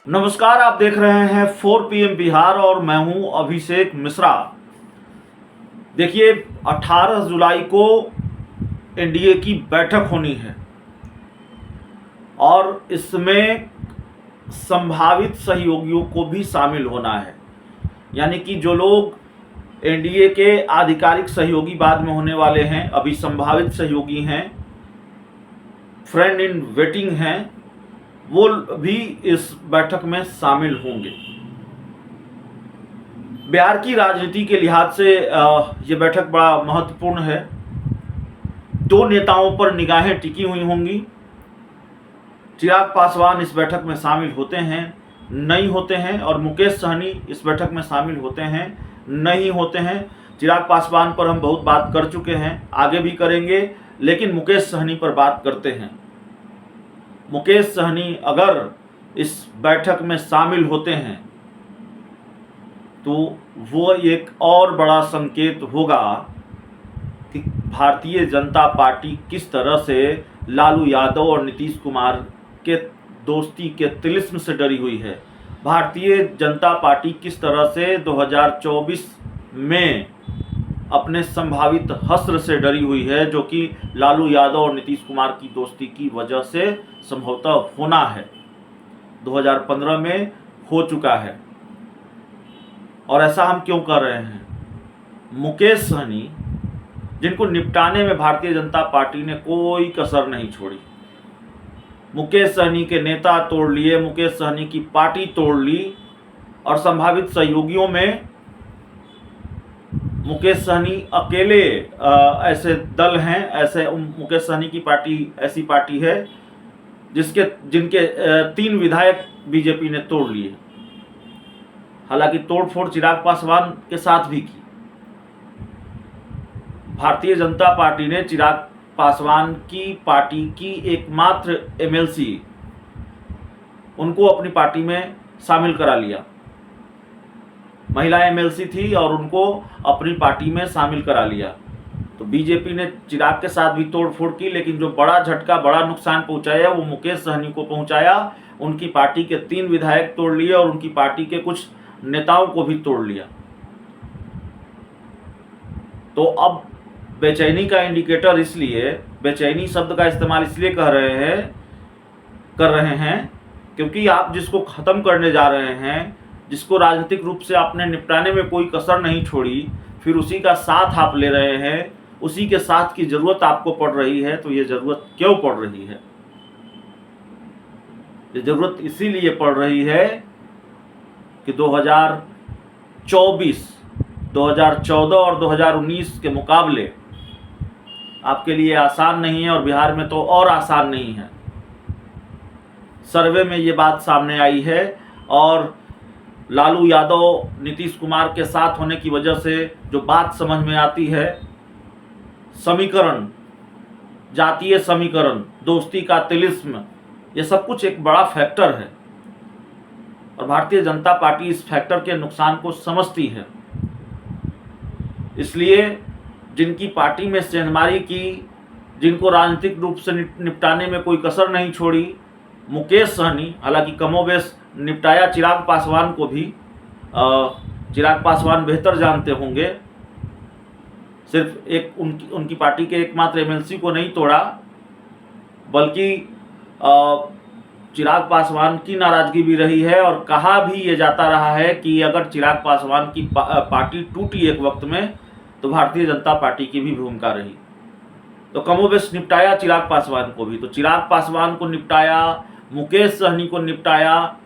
नमस्कार, आप देख रहे हैं 4 PM बिहार और मैं हूं अभिषेक मिश्रा। देखिए, 18 जुलाई को एनडीए की बैठक होनी है और इसमें संभावित सहयोगियों को भी शामिल होना है। यानी कि जो लोग एनडीए के आधिकारिक सहयोगी बाद में होने वाले हैं, अभी संभावित सहयोगी हैं, फ्रेंड इन वेटिंग हैं, वो भी इस बैठक में शामिल होंगे। बिहार की राजनीति के लिहाज से ये बैठक बड़ा महत्वपूर्ण है। दो नेताओं पर निगाहें टिकी हुई होंगी। चिराग पासवान इस बैठक में शामिल होते हैं, नहीं होते हैं, और मुकेश सहनी इस बैठक में शामिल होते हैं, नहीं होते हैं। चिराग पासवान पर हम बहुत बात कर चुके हैं, आगे भी करेंगे, लेकिन मुकेश सहनी पर बात करते हैं। मुकेश सहनी अगर इस बैठक में शामिल होते हैं तो वो एक और बड़ा संकेत होगा कि भारतीय जनता पार्टी किस तरह से लालू यादव और नीतीश कुमार के दोस्ती के तिलिस्म से डरी हुई है। भारतीय जनता पार्टी किस तरह से 2024 में अपने संभावित हश्र से डरी हुई है, जो कि लालू यादव और नीतीश कुमार की दोस्ती की वजह से संभवतः होना है। 2015 में हो चुका है। और ऐसा हम क्यों कर रहे हैं? मुकेश सहनी, जिनको निपटाने में भारतीय जनता पार्टी ने कोई कसर नहीं छोड़ी। मुकेश सहनी के नेता तोड़ लिए, मुकेश सहनी की पार्टी तोड़ ली, और संभावित सहयोगियों में मुकेश सहनी अकेले ऐसे दल हैं, ऐसे मुकेश सहनी की पार्टी ऐसी पार्टी है जिनके 3 विधायक बीजेपी ने तोड़ लिए। हालांकि तोड़फोड़ चिराग पासवान के साथ भी की। भारतीय जनता पार्टी ने चिराग पासवान की पार्टी की एकमात्र एमएलसी उनको अपनी पार्टी में शामिल करा लिया। महिला एमएलसी थी और उनको अपनी पार्टी में शामिल करा लिया। तो बीजेपी ने चिराग के साथ भी तोड़फोड़ की, लेकिन जो बड़ा झटका, बड़ा नुकसान पहुंचाया वो मुकेश सहनी को पहुंचाया। उनकी पार्टी के 3 विधायक तोड़ लिए और उनकी पार्टी के कुछ नेताओं को भी तोड़ लिया। तो अब बेचैनी का इंडिकेटर, इसलिए बेचैनी शब्द का इस्तेमाल इसलिए कर रहे हैं क्योंकि आप जिसको खत्म करने जा रहे हैं, जिसको राजनीतिक रूप से आपने निपटाने में कोई कसर नहीं छोड़ी, फिर उसी का साथ आप ले रहे हैं, उसी के साथ की जरूरत आपको पड़ रही है। तो ये जरूरत क्यों पड़ रही है? ये जरूरत इसीलिए पड़ रही है कि 2024, 2014 और 2019 के मुकाबले आपके लिए आसान नहीं है, और बिहार में तो और आसान नहीं है। सर्वे में ये बात सामने आई है, और लालू यादव नीतीश कुमार के साथ होने की वजह से जो बात समझ में आती है, समीकरण, जातीय समीकरण, दोस्ती का तिलिस्म, ये सब कुछ एक बड़ा फैक्टर है, और भारतीय जनता पार्टी इस फैक्टर के नुकसान को समझती है। इसलिए जिनकी पार्टी में सेंधमारी की, जिनको राजनीतिक रूप से निपटाने में कोई कसर नहीं छोड़ी, मुकेश सहनी, हालांकि कमोबेश निपटाया चिराग पासवान को भी, चिराग पासवान बेहतर जानते होंगे, सिर्फ एक उनकी पार्टी के एकमात्र एमएलसी को नहीं तोड़ा, बल्कि चिराग पासवान की नाराजगी भी रही है, और कहा भी ये जाता रहा है कि अगर चिराग पासवान की पार्टी टूटी एक वक्त में तो भारतीय जनता पार्टी की भी भूमिका रही। तो कमोबेश निपटाया चिराग पासवान को भी। तो चिराग पासवान को निपटाया, मुकेश सहनी को निपटाया,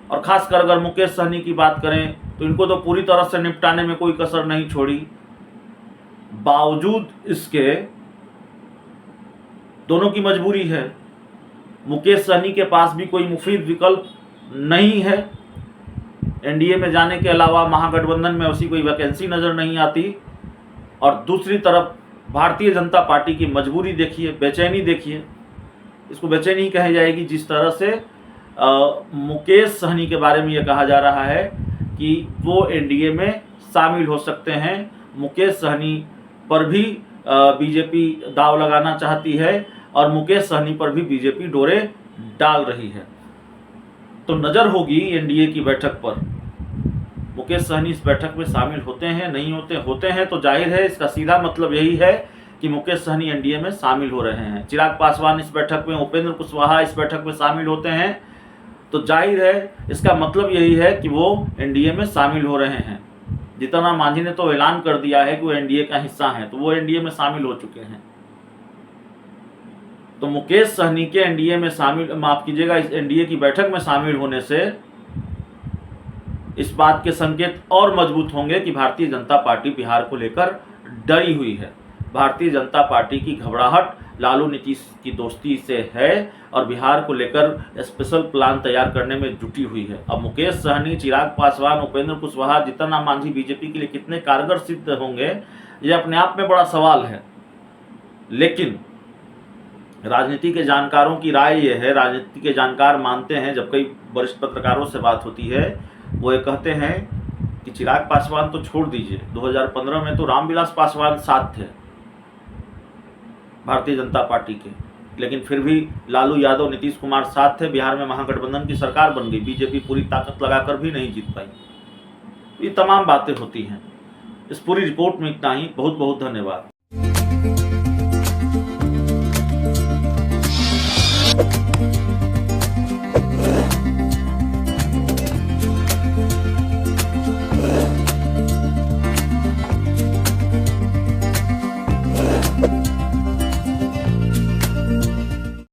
और खासकर अगर मुकेश सहनी की बात करें तो इनको तो पूरी तरह से निपटाने में कोई कसर नहीं छोड़ी। बावजूद इसके दोनों की मजबूरी है। मुकेश सहनी के पास भी कोई मुफीद विकल्प नहीं है। एनडीए में जाने के अलावा महागठबंधन में उसी कोई वैकेंसी नज़र नहीं आती। और दूसरी तरफ भारतीय जनता पार्टी की मजबूरी देखिए, बेचैनी देखिए, इसको बेचैनी ही कही जाएगी। जिस तरह से मुकेश सहनी के बारे में यह कहा जा रहा है कि वो एनडीए में शामिल हो सकते हैं। मुकेश सहनी पर भी बीजेपी दाव लगाना चाहती है, और मुकेश सहनी पर भी बीजेपी डोरे डाल रही है। तो नज़र होगी एनडीए की बैठक पर। मुकेश सहनी इस बैठक में शामिल होते हैं, नहीं होते हैं तो जाहिर है इसका सीधा मतलब यही है कि मुकेश सहनी एनडीए में शामिल हो रहे हैं। चिराग पासवान इस बैठक में, उपेंद्र कुशवाहा इस बैठक में शामिल होते हैं तो जाहिर है इसका मतलब यही है कि वो एनडीए में शामिल हो रहे हैं। जीतन राम मांझी ने तो ऐलान कर दिया है कि वो एनडीए का हिस्सा हैं, तो वो एनडीए में शामिल हो चुके हैं। तो मुकेश सहनी के एनडीए में शामिल, माफ कीजिएगा, इस एनडीए की बैठक में शामिल होने से इस बात के संकेत और मजबूत होंगे कि भारतीय जनता पार्टी बिहार को लेकर डरी हुई है। भारतीय जनता पार्टी की घबराहट लालू नीतीश की दोस्ती से है और बिहार को लेकर स्पेशल प्लान तैयार करने में जुटी हुई है। अब मुकेश सहनी, चिराग पासवान, उपेंद्र कुशवाहा, जीतन राम मांझी बीजेपी के लिए कितने कारगर सिद्ध होंगे ये अपने आप में बड़ा सवाल है। लेकिन राजनीति के जानकारों की राय ये है, राजनीति के जानकार मानते हैं, जब कई वरिष्ठ पत्रकारों से बात होती है वो ये कहते हैं कि चिराग पासवान तो छोड़ दीजिए, 2015 में तो रामविलास पासवान साथ थे भारतीय जनता पार्टी के, लेकिन फिर भी लालू यादव, नीतीश कुमार साथ थे, बिहार में महागठबंधन की सरकार बन गई, बीजेपी पूरी ताकत लगाकर भी नहीं जीत पाई। ये तमाम बातें होती हैं। इस पूरी रिपोर्ट में इतना ही। बहुत बहुत धन्यवाद।